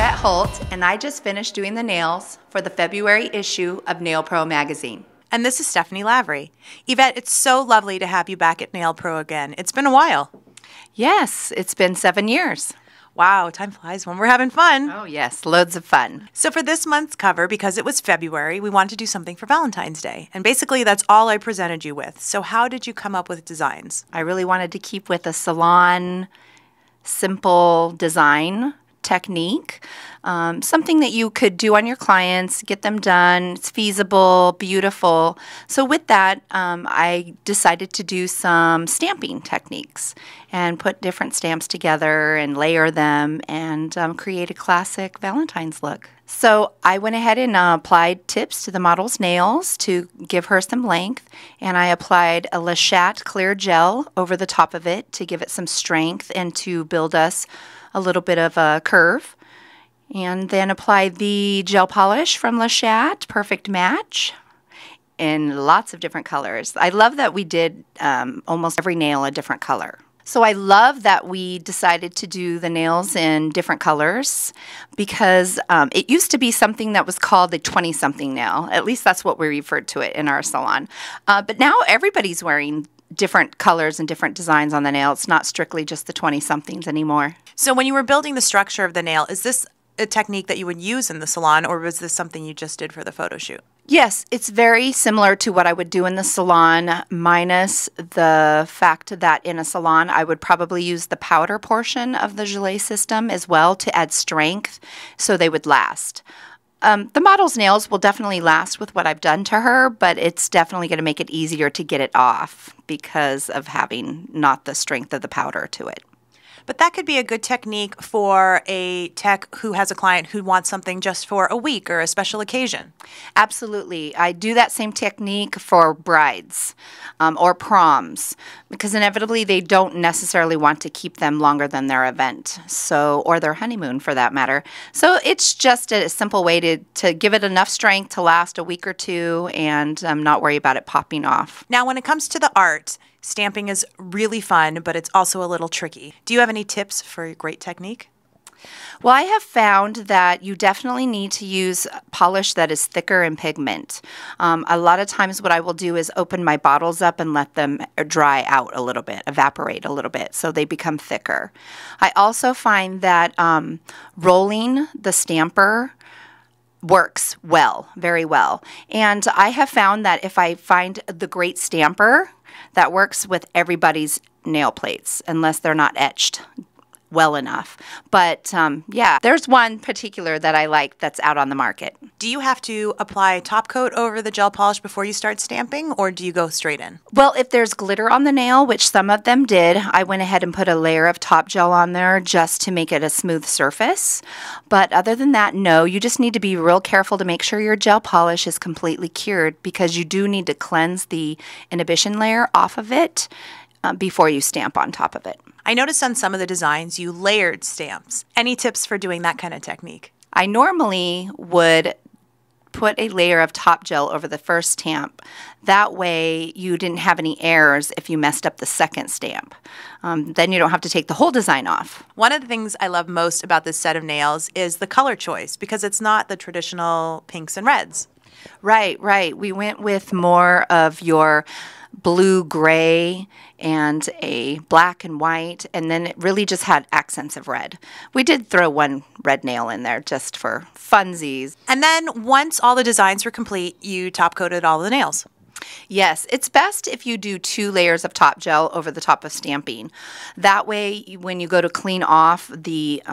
Yvette Holt, and I just finished doing the nails for the February issue of NAILPRO magazine. And this is Stephanie Lavery. Yvette, it's so lovely to have you back at NAILPRO again. It's been a while. Yes, it's been 7 years. Wow, time flies when we're having fun. Oh yes, loads of fun. So for this month's cover, because it was February, we wanted to do something for Valentine's Day. And basically that's all I presented you with. So how did you come up with designs? I really wanted to keep with a salon, simple design technique, something that you could do on your clients, get them done. It's feasible, beautiful. So with that, I decided to do some stamping techniques and put different stamps together and layer them and create a classic Valentine's look. So I went ahead and applied tips to the model's nails to give her some length, and I applied a LeChat clear gel over the top of it to give it some strength and to build us a little bit of a curve. And then applied the gel polish from LeChat, perfect match, in lots of different colors. I love that we did almost every nail a different color. So I love that we decided to do the nails in different colors because it used to be something that was called a 20-something nail. At least that's what we referred to it in our salon. But now everybody's wearing different colors and different designs on the nail. It's not strictly just the 20-somethings anymore. So when you were building the structure of the nail, is this a technique that you would use in the salon, or was this something you just did for the photo shoot? Yes, it's very similar to what I would do in the salon, minus the fact that in a salon I would probably use the powder portion of the gelée system as well to add strength so they would last. The model's nails will definitely last with what I've done to her, but it's definitely going to make it easier to get it off because of having not the strength of the powder to it. But that could be a good technique for a tech who has a client who wants something just for a week or a special occasion. Absolutely. I do that same technique for brides or proms because inevitably they don't necessarily want to keep them longer than their event, or their honeymoon for that matter. So it's just a simple way to give it enough strength to last a week or two and not worry about it popping off. Now, when it comes to the art, stamping is really fun, but it's also a little tricky. Do you have any tips for a great technique? Well, I have found that you definitely need to use polish that is thicker in pigment. A lot of times what I will do is open my bottles up and let them dry out a little bit, evaporate a little bit, so they become thicker. I also find that rolling the stamper works well, very well. And I have found that if I find the great stamper, that works with everybody's nail plates, unless they're not etched well enough. But yeah, there's one particular that I like that's out on the market. Do you have to apply top coat over the gel polish before you start stamping, or do you go straight in? Well, if there's glitter on the nail, which some of them did, I went ahead and put a layer of top gel on there just to make it a smooth surface. But other than that, no, you just need to be real careful to make sure your gel polish is completely cured because you do need to cleanse the inhibition layer off of it before you stamp on top of it. I noticed on some of the designs you layered stamps. Any tips for doing that kind of technique? I normally would put a layer of top gel over the first stamp. That way you didn't have any errors if you messed up the second stamp. Then you don't have to take the whole design off. One of the things I love most about this set of nails is the color choice because it's not the traditional pinks and reds. Right, right. We went with more of your blue-gray and a black and white, and then it really just had accents of red. We did throw one red nail in there just for funsies. And then once all the designs were complete, you top coated all the nails. Yes, it's best if you do 2 layers of top gel over the top of stamping. That way, when you go to clean off the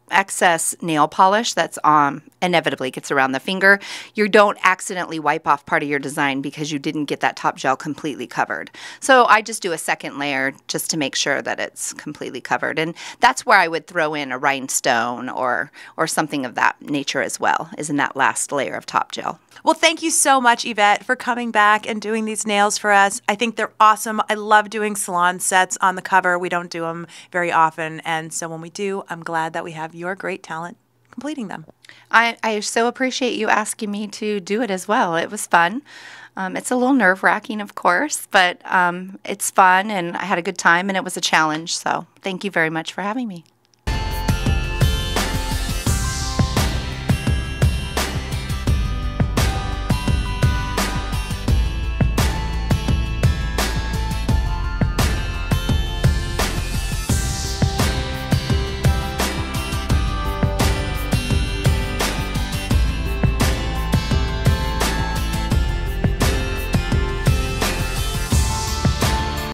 excess nail polish that's inevitably gets around the finger, you don't accidentally wipe off part of your design because you didn't get that top gel completely covered. So I just do a second layer just to make sure that it's completely covered. And that's where I would throw in a rhinestone or something of that nature as well, is in that last layer of top gel. Well, thank you so much, Yvette, for coming back and doing these nails for us. I think they're awesome. I love doing salon sets on the cover. We don't do them very often. And so when we do, I'm glad that we have your great talent completing them. I so appreciate you asking me to do it as well. It was fun. It's a little nerve-wracking, of course, but it's fun, and I had a good time, and it was a challenge. So thank you very much for having me.